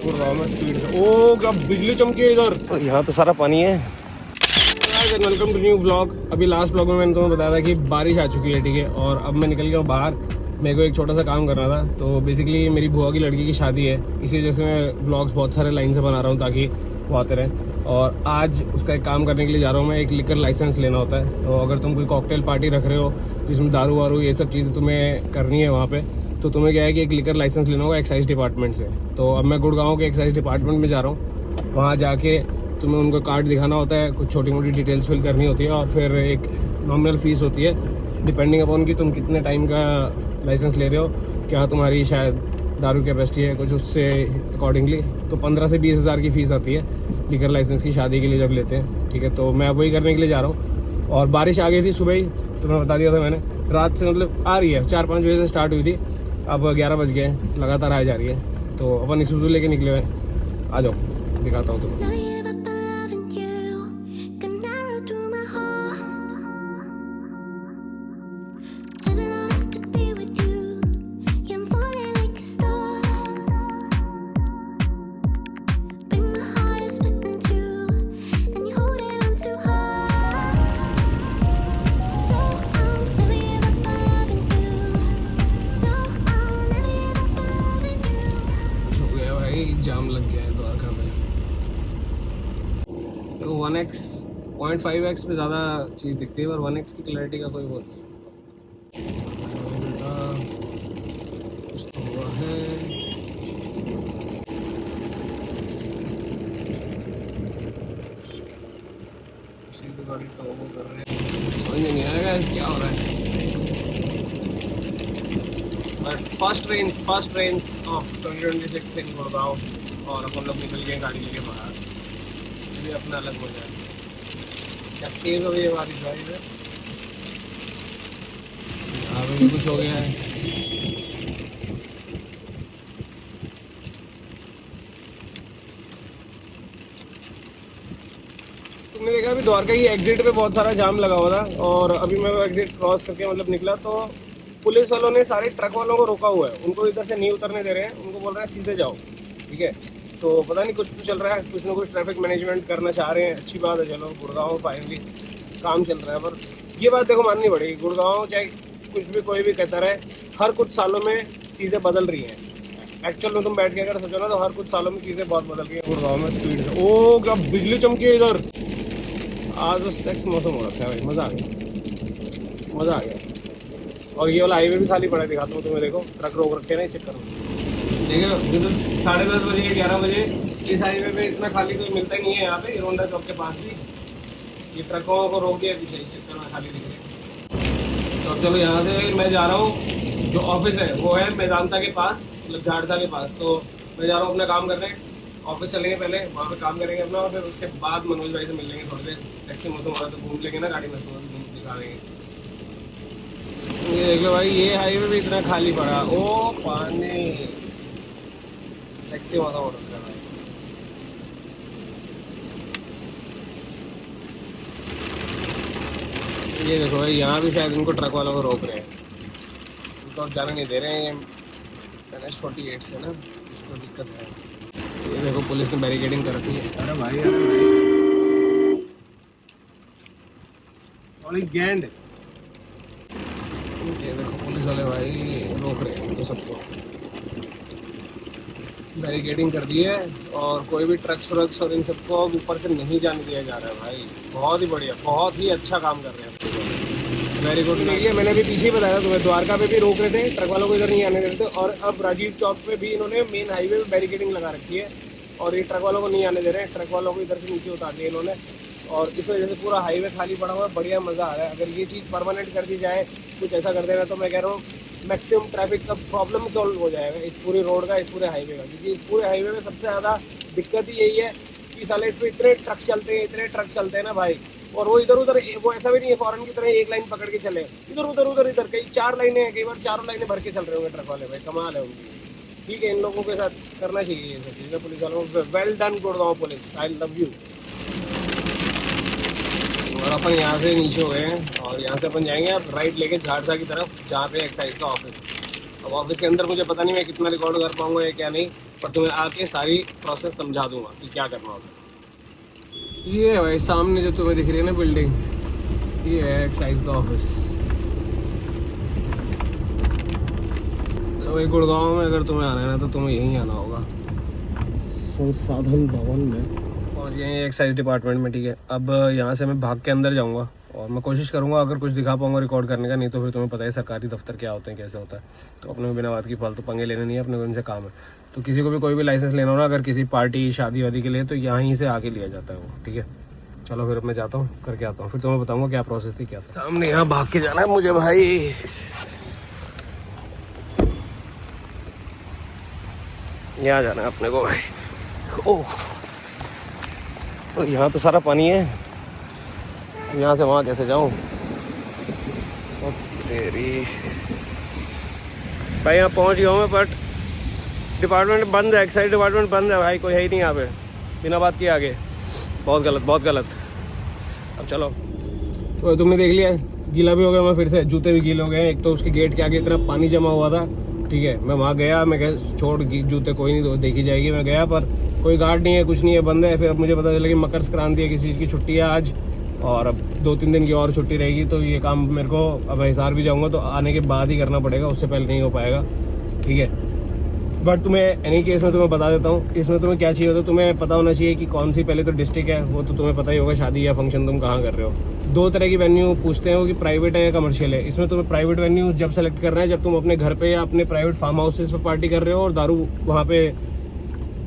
गुड़गांव में स्पीड से ओ क्या बिजली चमकी है इधर, और यहाँ तो सारा पानी है। Welcome to new blog. अभी लास्ट ब्लॉग में मैंने तुम्हें बताया था कि बारिश आ चुकी है, ठीक है, और अब मैं निकल गया हूँ बाहर। मेरे को एक छोटा सा काम करना था, तो बेसिकली मेरी बुआ की लड़की की शादी है, इसी वजह से मैं ब्लॉग्स बहुत सारे लाइन से बना रहा हूँ ताकि वो आते रहें। और आज उसका एक काम करने के लिए जा रहा हूँ मैं। एक लिकर लाइसेंस लेना होता है, तो अगर तुम कोई कॉकटेल पार्टी रख रहे हो जिसमें दारू वारू ये सब चीज़ें तुम्हें करनी है वहाँ पे, तो तुम्हें क्या है कि एक लिकर लाइसेंस लेना होगा एक्साइज डिपार्टमेंट से। तो अब मैं गुड़गांव के एक्साइज डिपार्टमेंट में जा रहा हूँ। वहाँ जाके तुम्हें उनको कार्ड दिखाना होता है, कुछ छोटी मोटी डिटेल्स फिल करनी होती है, और फिर एक नॉमिनल फीस होती है डिपेंडिंग अपॉन कि तुम कितने टाइम का लाइसेंस ले रहे हो, क्या तुम्हारी शायद दारू कैपेसिटी है कुछ, उससे अकॉर्डिंगली तो 15 से 20 हज़ार की फ़ीस आती है लिकर लाइसेंस की शादी के लिए जब लेते हैं, ठीक है। तो मैं वही करने के लिए जा रहा हूँ। और बारिश आ गई थी सुबह ही, तुम्हें बता दिया था मैंने, रात से मतलब आ रही है, 4-5 बजे से स्टार्ट हुई थी, अब 11 बज गए, लगातार आ जा रही है। तो अपन इसूजू लेके निकले हुए हैं, आ जाओ दिखाता हूँ तुम्हें। जाम लग गया है द्वारका में। तो 1x 0.5x पे ज़्यादा चीज़ दिखती है, पर 1x की क्लैरिटी का कोई वो नहीं कुछ तो हुआ है। उसी पे गाड़ी टॉप कर रहे हैं, समझ में नहीं आएगा इस क्या हो रहा है। बट फर्स्ट ट्रेन्स ऑफ 2026 इन गुड़गांव, और अपन लोग निकल गए गाड़ी लेके बाहर। ये भी अपना अलग हो जाए, क्या तेज हो गई है बारिश भाई इधर। यहाँ पे भी कुछ हो गया है। तुमने देखा अभी द्वारका की एग्जिट पे बहुत सारा जाम लगा हुआ था, और अभी मैं वो एग्जिट क्रॉस करके मतलब निकला तो पुलिस वालों ने सारे ट्रक वालों को रोका हुआ है, उनको इधर से नहीं उतरने दे रहे हैं, उनको बोल रहे हैं सीधे जाओ, ठीक है। तो पता नहीं कुछ तो चल रहा है, कुछ ना कुछ ट्रैफिक मैनेजमेंट करना चाह रहे हैं, अच्छी बात है। चलो गुड़गांव फाइनली काम चल रहा है, पर ये बात देखो माननी पड़ेगी, गुड़गांव चाहे कुछ भी कोई भी कहता रहे, हर कुछ सालों में चीज़ें बदल रही हैं। एक्चुअल में तुम बैठ के अगर सोचो ना, तो हर कुछ सालों में चीज़ें बहुत बदल रही हैं गुड़गांव में स्पीड से। ओ क्या बिजली चमकी है इधर, आज तो सेक्स मौसम हो रखा है भाई, मज़ा आ गया, मज़ा आ गया। और ये वाला हाईवे भी खाली पड़ा है, दिखाता हूँ तुम्हें, देखो ट्रक रोक रखे हैं ना इस चक्कर में। देखो 10:30 बजे 11 बजे इस हाईवे पे इतना खाली तो मिलता ही नहीं है। यहाँ पे रोंडा चौक के पास भी ये ट्रकों को रोक दिया पीछे, इस चक्कर में खाली दिख रहे हैं। तो अब चलो यहाँ से मैं जा रहा हूँ, जो ऑफिस है वो है मैदानता के पास, मतलब झाड़सा के पास। तो मैं जा रहा हूँ अपना काम करने, ऑफिस चलेंगे पहले, वहाँ पे काम करेंगे अपना, और फिर उसके बाद मनोज भाई से मिल लेंगे थोड़ी देर। टैक्सी मौसम हो रहा है तो घूम लेंगे ना गाड़ी में, तो दिखा देंगे। ये देख लो भाई, ये हाईवे भी इतना खाली पड़ा, ओ पानी, टैक्सी वाला ऑर्डर कर रहा है। ये देखो भाई, यहाँ भी शायद इनको ट्रक वालों को रोक रहे हैं, उनको अब जाने नहीं दे रहे हैं NH-48 से ना, इसको दिक्कत है। ये देखो पुलिस ने बैरिकेडिंग कर रखी है। अरे भाई गैंड, ये देखो पुलिस वाले भाई रोक रहे हैं तो सबको, बैरिकेडिंग कर दी है, और कोई भी ट्रक्स व्रक्स और इन सबको अब ऊपर से नहीं जाने दिया जा रहा है भाई। बहुत ही बढ़िया, बहुत ही अच्छा काम कर रहे हैं, वेरी गुड। देखिए मैंने अभी पीछे ही बताया तुम्हें, द्वारका पे भी रोक रहे थे, ट्रक वालों को इधर नहीं आने दे रहे थे, और अब राजीव चौक पे भी इन्होंने मेन हाईवे पे बैरिकेडिंग लगा रखी है, और ये ट्रक वालों को नहीं आने दे रहे हैं, ट्रक वालों को इधर से नीचे उतार दिया इन्होंने, और इस वजह से पूरा हाईवे खाली पड़ा हुआ है। बढ़िया मज़ा आ रहा है। अगर ये चीज़ परमानेंट कर दी जाए, कुछ ऐसा कर देना, तो मैं कह रहा हूँ मैक्सिमम ट्रैफिक का प्रॉब्लम सॉल्व हो जाएगा इस पूरे रोड का, इस पूरे हाईवे का। क्योंकि इस पूरे हाईवे में सबसे ज़्यादा दिक्कत ही यही है कि साले इस पर इतने ट्रक चलते हैं ना भाई, और वो इधर उधर, वो ऐसा भी नहीं है फॉरेन की तरह एक लाइन पकड़ के चले, इधर कई 4 लाइनें हैं, कई बार 4 लाइनें भर के चल रहे होंगे ट्रक वाले भाई, कमाल है उनकी। ठीक है, इन लोगों के साथ करना चाहिए ये सब चीज़ें पुलिस वालों को। Well done Gurgaon police, I love you. और अपन यहाँ से नीचे हो गए हैं, और यहाँ से अपन जाएंगे अब राइट लेके झाड़सा की तरफ, जहाँ पे एक्साइज का ऑफिस। अब ऑफिस के अंदर मुझे पता नहीं मैं कितना रिकॉर्ड कर पाऊंगा या क्या नहीं, पर तुम्हें आके सारी प्रोसेस समझा दूंगा कि क्या करना होता है। ये है भाई सामने जो तुम्हें दिख रही है ना बिल्डिंग, ये है एक्साइज का ऑफिस। तो भाई गुड़गांव में अगर तुम्हें आना है ना तो तुम्हें यहीं आना होगा, संसाधन भवन में पहुँच गए एक्साइज डिपार्टमेंट में। ठीक है, अब यहाँ से मैं भाग के अंदर जाऊँगा और मैं कोशिश करूँगा अगर कुछ दिखा पाऊँगा रिकॉर्ड करने का, नहीं तो फिर तुम्हें पता है सरकारी दफ्तर क्या होते हैं, कैसे होता है। तो अपने को बिना बात की फालतू पंगे लेने नहीं है, अपने को इनसे काम है। तो किसी को भी कोई भी लाइसेंस लेना हो ना अगर किसी पार्टी शादी वादी के लिए, तो यहीं से आके लिया जाता है वो। ठीक है, चलो फिर मैं जाता हूँ, करके आता हूँ, फिर तुम्हें बताऊँगा क्या प्रोसेस थी क्या था। सामने यहाँ भाग के जाना है मुझे भाई। यहाँ जाना है अपने को भाई। ओह, यहाँ तो सारा पानी है, यहाँ से वहाँ कैसे जाऊँ? तेरी भाई यहाँ पहुँच गया हूँ मैं, बट डिपार्टमेंट बंद है, एक्साइज डिपार्टमेंट बंद है भाई, कोई है ही नहीं यहाँ पे। बिना बात किए आगे, बहुत गलत बहुत गलत। अब चलो, तो तुमने देख लिया, गीला भी हो गया मैं, फिर से जूते भी गीले हो गए। एक तो उसके गेट के आगे इतना पानी जमा हुआ था। ठीक है, मैं वहाँ गया, मैं कहा छोड़ जूते कोई नहीं, तो देखी जाएगी। मैं गया पर कोई गार्ड नहीं है, कुछ नहीं है, बंद है। फिर अब मुझे पता चला कि मकर संक्रांति है, किसी चीज़ की छुट्टी है आज, और अब 2-3 दिन की और छुट्टी रहेगी। तो ये काम मेरे को, अब हिसार भी जाऊँगा तो आने के बाद ही करना पड़ेगा, उससे पहले नहीं हो पाएगा। ठीक है, बट तुम्हें एनी केस में तुम्हें बता देता हूँ, इसमें तुम्हें क्या चाहिए होता है, तुम्हें पता होना चाहिए कि कौन सी पहले तो डिस्ट्रिक्ट है, वो तो तुम्हें पता ही होगा, शादी या फंक्शन तुम कहाँ कर रहे हो। 2 तरह की वेन्यू पूछते हैं वो, कि प्राइवेट है या कमर्शियल है। इसमें तुम्हें प्राइवेट वेन्यू जब सेलेक्ट करना है जब तुम अपने घर पे या अपने प्राइवेट फार्म हाउसेस पे पार्टी कर रहे हो और दारू वहाँ पे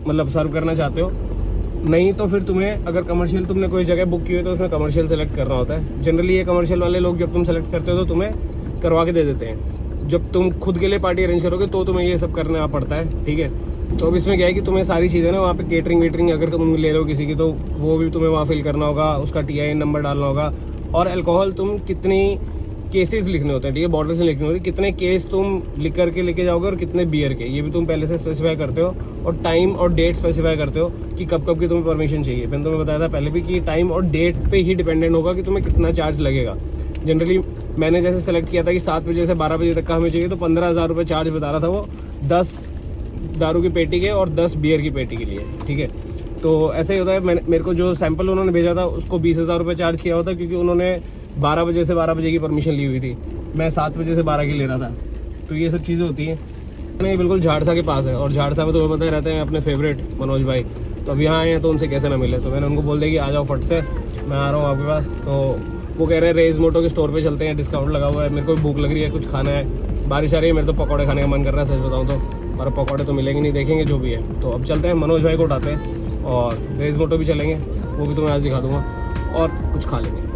मतलब सर्व करना चाहते हो। नहीं तो फिर तुम्हें अगर कमर्शियल तुमने कोई जगह बुक की हो तो उसमें कमर्शियल सेलेक्ट करना होता है। जनरली ये कमर्शियल वाले लोग जब तुम सेलेक्ट करते हो तो तुम्हें करवा के दे देते हैं। जब तुम खुद के लिए पार्टी अरेंज करोगे तो तुम्हें ये सब करना पड़ता है। ठीक है, तो अब इसमें क्या है कि तुम्हें सारी चीज़ें ना वहाँ पे केटरिंग वेटरिंग अगर तुम ले रहे हो किसी की, तो वो भी तुम्हें वहाँ फिल करना होगा, उसका TIN नंबर डालना होगा। और अल्कोहल तुम कितनी केसेस लिखने होते हैं, ठीक है, बॉटल्स में लिखने होते हैं, कितने केस तुम लिख करके लेके जाओगे और कितने बियर के, ये भी तुम पहले से स्पेसिफाई करते हो। और टाइम और डेट स्पेसिफाई करते हो कि कब कब की तुम्हें परमिशन चाहिए। मैंने तुम्हें बताया था पहले भी कि टाइम और डेट पे ही डिपेंडेंट होगा कि तुम्हें कितना चार्ज लगेगा। जनरली मैंने जैसे सेलेक्ट किया था कि 7 बजे से 12 बजे तक का हमें चाहिए, तो 15,000 रुपये चार्ज बता रहा था वो, 10 दारू की पेटी के और 10 बियर की पेटी के लिए। ठीक है, तो ऐसे ही होता है। मेरे को जो सैंपल उन्होंने भेजा था उसको 20,000 रुपये चार्ज किया होता, क्योंकि उन्होंने 12 बजे से 12 बजे की परमिशन ली हुई थी, मैं 7 बजे से 12 की ले रहा था। तो ये सब चीज़ें होती हैं। नहीं, बिल्कुल झाड़सा के पास है, और झाड़सा में तुम्हें पता ही रहते हैं अपने फेवरेट मनोज भाई। तो अब यहाँ आए हैं तो उनसे कैसे ना मिले, तो मैंने उनको बोल दिया कि आ जाओ फट से, मैं आ रहा हूँ आपके पास। तो वो कह रहे हैं रेज मोटो के स्टोर पे चलते हैं, डिस्काउंट लगा हुआ है। मेरे को भूख लग रही है, कुछ खाना है, बारिश आ रही है, मेरे तो पकौड़े खाने का मन कर रहा है, सच बताऊँ तो। पर पकौड़े तो मिलेंगे नहीं, देखेंगे जो भी है। तो अब चलते हैं, मनोज भाई को उठाते हैं और रेज मोटो भी चलेंगे, वो भी तुम्हें आज दिखा दूँगा, और कुछ खा लेंगे।